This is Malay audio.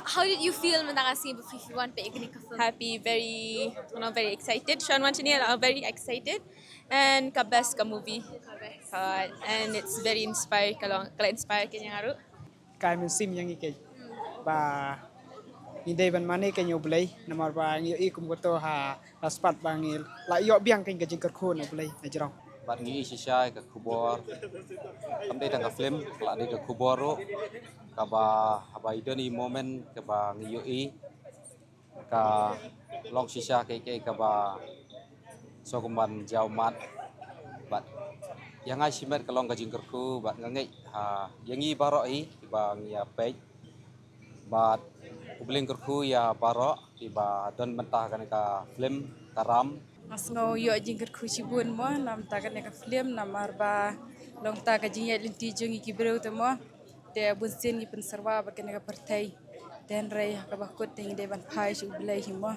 how did you feel when nakasi bufifiwan pa ikini ka film? Happy, very, very excited. Sean Wanchini are very excited. And kabes ka movie. And it's very inspired kala inspired kanya ngaru. Kai min sim yang ike ba indai ban mane ke nyoblai namar ba ngi ikum goto ha spat bangil la yo biang kan gajing kerko noblai na jirau. Bat ngi shisha ka kubor am dai tanga film la dai ka kuboro ka ba idoni moment ka ba ngi yo ka long shisha ke ka ba sokuman jaumat bat yang ai simet ka long ka jingkerku bat ngai ha yangi baro ba ngi ya Peit bat ubling kerku ya baro ba don mentah kan ka film karam Asngo yo jingkat kucibun mo nam tagan ka film nam arba long taga jinya linti jongi kibreu temo te bunsin gi pensarwa ba ka partai den rei ka bakut tengi de ban pai su blai himo